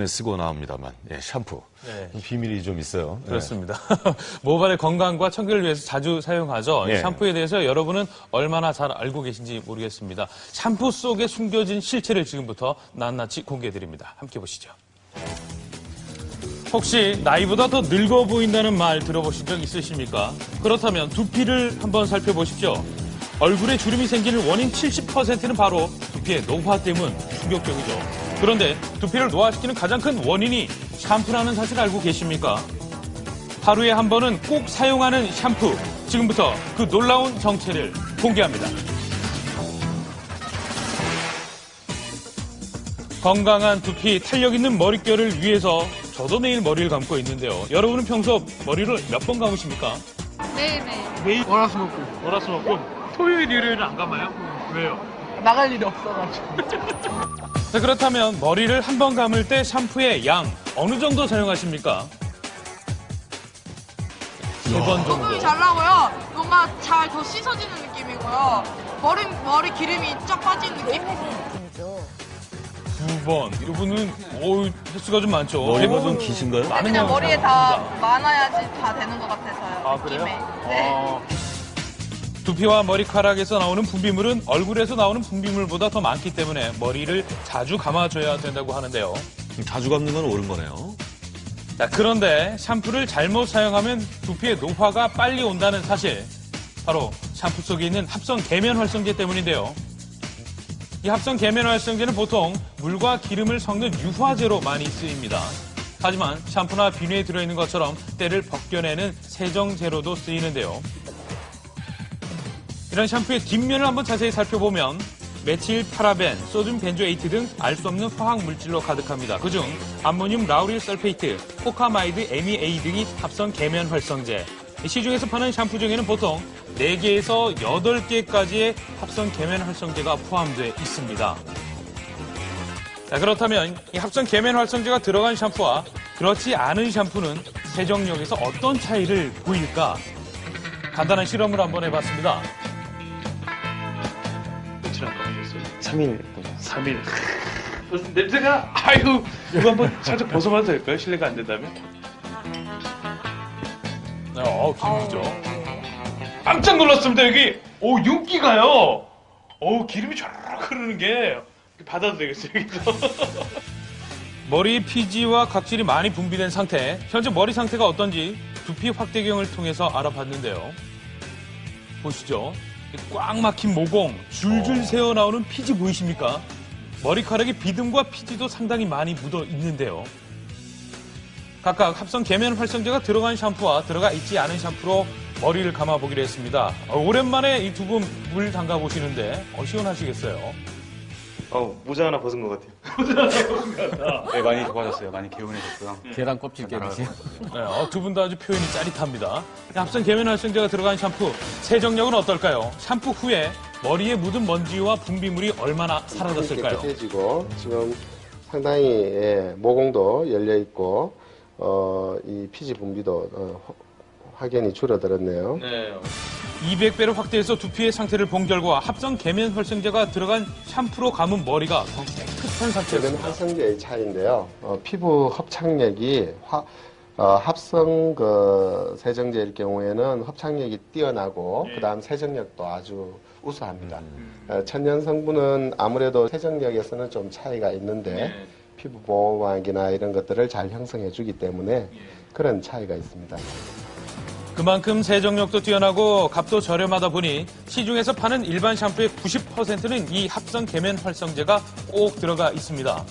쓰고 나옵니다만 샴푸 네. 비밀이 좀 있어요. 그렇습니다. 모발의 건강과 청결을 위해서 자주 사용하죠. 이 샴푸에 대해서 여러분은 얼마나 잘 알고 계신지 모르겠습니다. 샴푸 속에 숨겨진 실체를 지금부터 낱낱이 공개해드립니다. 함께 보시죠. 혹시 나이보다 더 늙어 보인다는 말 들어보신 적 있으십니까? 그렇다면 두피를 한번 살펴보십시오. 얼굴에 주름이 생기는 원인 70%는 바로 두피의 노화 때문. 충격적이죠. 그런데 두피를 노화시키는 가장 큰 원인이 샴푸라는 사실 알고 계십니까? 하루에 한 번은 꼭 사용하는 샴푸. 지금부터 그 놀라운 정체를 공개합니다. 건강한 두피, 탄력 있는 머릿결을 위해서 저도 매일 머리를 감고 있는데요. 여러분은 평소 머리를 몇 번 감으십니까? 매일매일. 매일 월화수목금. 월화수목금. 토요일, 일요일은 안 감아요? 왜요? 나갈 일이 없어가지고. 자, 그렇다면 머리를 한 번 감을 때 샴푸의 양 어느 정도 사용하십니까? 3번 정도. 거품이 잘 나고요. 뭔가 잘 더 씻어지는 느낌이고요. 머리 기름이 쫙 빠지는 느낌? 2번. 이분은 횟수가 좀 많죠. 머리가 좀 기신가요? 많은 그냥 양을 머리에 다 사용합니다. 많아야지 다 되는 것 같아서요. 아, 그래요? 느낌에. 네. 두피와 머리카락에서 나오는 분비물은 얼굴에서 나오는 분비물보다 더 많기 때문에 머리를 자주 감아줘야 된다고 하는데요. 자주 감는 건 옳은 거네요. 자, 그런데 샴푸를 잘못 사용하면 두피의 노화가 빨리 온다는 사실. 바로 샴푸 속에 있는 합성 계면 활성제 때문인데요. 이 합성 계면 활성제는 보통 물과 기름을 섞는 유화제로 많이 쓰입니다. 하지만 샴푸나 비누에 들어있는 것처럼 때를 벗겨내는 세정제로도 쓰이는데요. 이런 샴푸의 뒷면을 한번 자세히 살펴보면 메칠 파라벤, 소듐 벤조에이트 등 알 수 없는 화학 물질로 가득합니다. 그중 암모늄 라우릴 설페이트, 포카마이드 MEA 등이 합성 계면 활성제. 시중에서 파는 샴푸 중에는 보통 4개에서 8개까지의 합성 계면 활성제가 포함되어 있습니다. 자, 그렇다면 이 합성 계면 활성제가 들어간 샴푸와 그렇지 않은 샴푸는 세정력에서 어떤 차이를 보일까? 간단한 실험을 한번 해봤습니다. 며칠 안 감으셨어요? 3일. 3일. 무슨 냄새가, 아유, 이거 한번 살짝 벗어봐도 될까요? 실례가 안 된다면? 기름이죠. 깜짝 놀랐습니다, 여기. 윤기가요. 기름이 쫙 흐르는 게. 받아도 되겠어요, 여기서. 머리 피지와 각질이 많이 분비된 상태. 현재 머리 상태가 어떤지 두피 확대경을 통해서 알아봤는데요. 보시죠. 꽉 막힌 모공, 줄줄 새어나오는 피지 보이십니까? 머리카락에 비듬과 피지도 상당히 많이 묻어 있는데요. 각각 합성 계면 활성제가 들어간 샴푸와 들어가 있지 않은 샴푸로 머리를 감아보기로 했습니다. 오랜만에 이 두 분 물 담가 보시는데 시원하시겠어요? 모자 하나 벗은 것 같아요. 네, 많이 좋아졌어요. 많이 개운해졌고요. 계란 껍질 깨듯이. 네, 두 분 다 아주 표현이 짜릿합니다. 합성 계면 활성제가 들어간 샴푸, 세정력은 어떨까요? 샴푸 후에 머리에 묻은 먼지와 분비물이 얼마나 사라졌을까요? 깨끗해지고 지금 상당히 모공도 열려 있고 이 피지 분비도 확연히 줄어들었네요. 네. 200배로 확대해서 두피의 상태를 본 결과 합성 계면 활성제가 들어간 샴푸로 감은 머리가 더 깨끗한 이건 상태였습니다. 활성제의 차이인데요. 피부 합착력이 합성 세정제일 경우에는 합착력이 뛰어나고 그다음 세정력도 아주 우수합니다. 천연 성분은 아무래도 세정력에서는 좀 차이가 있는데 피부 보호막이나 이런 것들을 잘 형성해 주기 때문에 그런 차이가 있습니다. 그만큼 세정력도 뛰어나고 값도 저렴하다 보니 시중에서 파는 일반 샴푸의 90%는 이 합성 계면 활성제가 꼭 들어가 있습니다.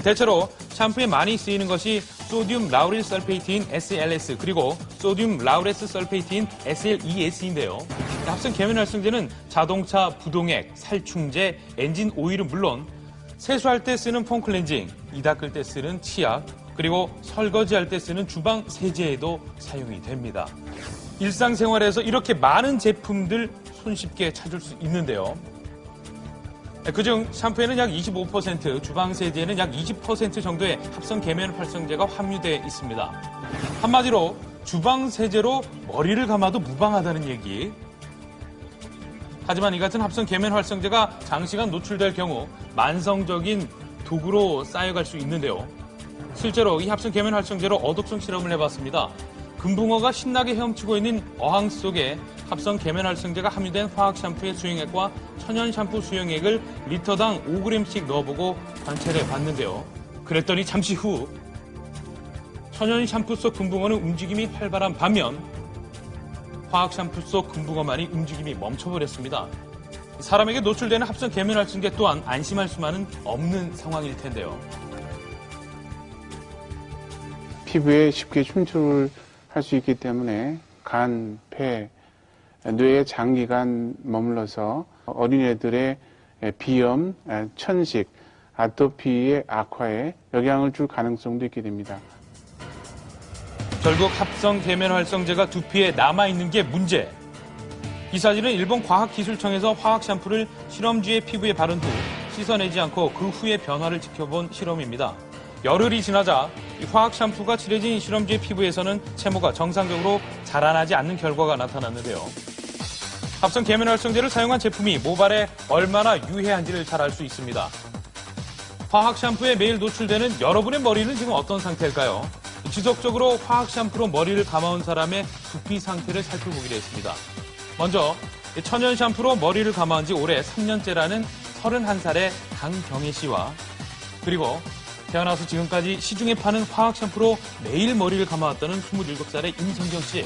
대체로 샴푸에 많이 쓰이는 것이 소듐 라우릴 설페이트인 SLS 그리고 소듐 라우레스 설페이트인 SLES인데요. 합성 계면 활성제는 자동차 부동액, 살충제, 엔진 오일은 물론 세수할 때 쓰는 폼 클렌징, 이 닦을 때 쓰는 치약, 그리고 설거지할 때 쓰는 주방 세제에도 사용이 됩니다. 일상생활에서 이렇게 많은 제품들 손쉽게 찾을 수 있는데요. 그중 샴푸에는 약 25%, 주방 세제에는 약 20% 정도의 합성 계면 활성제가 함유되어 있습니다. 한마디로 주방 세제로 머리를 감아도 무방하다는 얘기. 하지만 이 같은 합성 계면 활성제가 장시간 노출될 경우 만성적인 독으로 쌓여갈 수 있는데요. 실제로 이 합성 계면 활성제로 어독성 실험을 해봤습니다. 금붕어가 신나게 헤엄치고 있는 어항 속에 합성 계면 활성제가 함유된 화학 샴푸의 수용액과 천연 샴푸 수용액을 리터당 5g씩 넣어보고 관찰해 봤는데요. 그랬더니 잠시 후 천연 샴푸 속 금붕어는 움직임이 활발한 반면 화학 샴푸 속 금붕어만이 움직임이 멈춰버렸습니다. 사람에게 노출되는 합성 계면 활성제 또한 안심할 수만은 없는 상황일 텐데요. 피부에 쉽게 침투를 할 수 있기 때문에 간, 폐, 뇌에 장기간 머물러서 어린애들의 비염, 천식, 아토피의 악화에 영향을 줄 가능성도 있게 됩니다. 결국 합성 계면 활성제가 두피에 남아있는 게 문제. 이 사진은 일본 과학기술청에서 화학 샴푸를 실험쥐의 피부에 바른 후 씻어내지 않고 그 후의 변화를 지켜본 실험입니다. 열흘이 지나자 이 화학 샴푸가 칠해진 실험쥐의 피부에서는 채모가 정상적으로 자라나지 않는 결과가 나타났는데요. 합성 계면 활성제를 사용한 제품이 모발에 얼마나 유해한지를 잘 알 수 있습니다. 화학 샴푸에 매일 노출되는 여러분의 머리는 지금 어떤 상태일까요? 지속적으로 화학 샴푸로 머리를 감아온 사람의 두피 상태를 살펴보기로 했습니다. 먼저 천연 샴푸로 머리를 감아온 지 올해 3년째라는 31살의 강경혜 씨와 그리고 태어나서 지금까지 시중에 파는 화학 샴푸로 매일 머리를 감아왔다는 27살의 임성경 씨.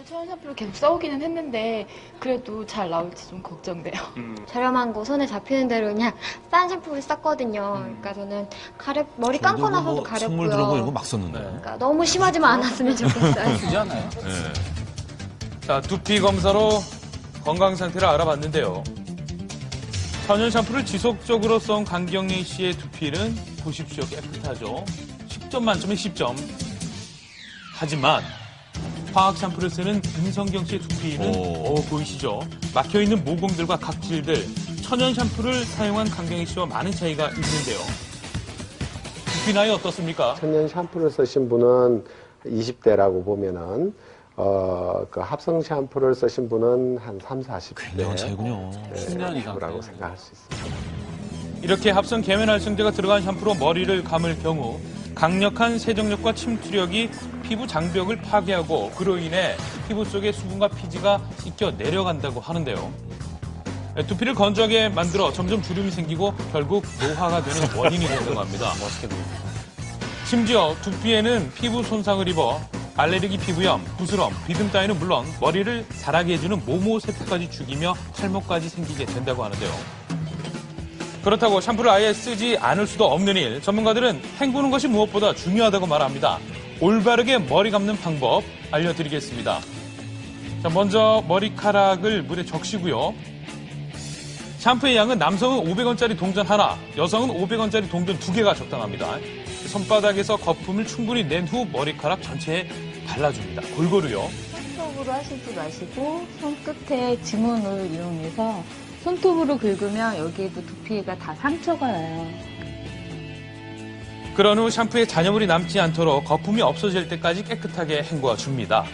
천연 샴푸를 계속 써오기는 했는데 그래도 잘 나올지 좀 걱정돼요. 저렴한 거 손에 잡히는 대로 그냥 싼 샴푸를 썼거든요. 그러니까 저는 머리 감고 나서도 가렵고요. 선물 들어보고 이런 거 막 썼는데. 그러니까 너무 심하지만 않았으면 좋겠어요. 쓰지 않아요? 네. 자, 두피 검사로 건강 상태를 알아봤는데요. 천연 샴푸를 지속적으로 써온 강경희 씨의 두피는 보십시오. 깨끗하죠. 10점 만점에 10점. 하지만 화학 샴푸를 쓰는 임성경 씨의 두피는 보이시죠? 막혀있는 모공들과 각질들. 천연 샴푸를 사용한 강경희 씨와 많은 차이가 있는데요. 두피 나이 어떻습니까? 천연 샴푸를 쓰신 분은 20대라고 보면은 그 합성 샴푸를 쓰신 분은 한 30, 40대. 굉장한 차이군요. 10년 이상이라고 생각할 수 있습니다. 이렇게 합성 계면 활성제가 들어간 샴푸로 머리를 감을 경우 강력한 세정력과 침투력이 피부 장벽을 파괴하고 그로 인해 피부 속의 수분과 피지가 씻겨 내려간다고 하는데요. 두피를 건조하게 만들어 점점 주름이 생기고 결국 노화가 되는 원인이 된다고 합니다. 심지어 두피에는 피부 손상을 입어 알레르기 피부염, 부스럼, 비듬 따위는 물론 머리를 자라게 해주는 모모세포까지 죽이며 탈모까지 생기게 된다고 하는데요. 그렇다고 샴푸를 아예 쓰지 않을 수도 없는 일, 전문가들은 헹구는 것이 무엇보다 중요하다고 말합니다. 올바르게 머리 감는 방법 알려드리겠습니다. 자, 먼저 머리카락을 물에 적시고요. 샴푸의 양은 남성은 500원짜리 동전 하나, 여성은 500원짜리 동전 2개가 적당합니다. 손바닥에서 거품을 충분히 낸 후 머리카락 전체에 발라줍니다. 골고루요. 손톱으로 하시지 마시고 손끝에 지문을 이용해서 손톱으로 긁으면 여기에도 두피가 다 상처가 나요. 그런 후 샴푸에 잔여물이 남지 않도록 거품이 없어질 때까지 깨끗하게 헹궈 줍니다.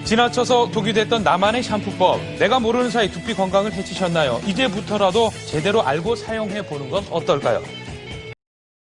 지나쳐서 독이 됐던 나만의 샴푸법. 내가 모르는 사이 두피 건강을 해치셨나요? 이제부터라도 제대로 알고 사용해 보는 건 어떨까요?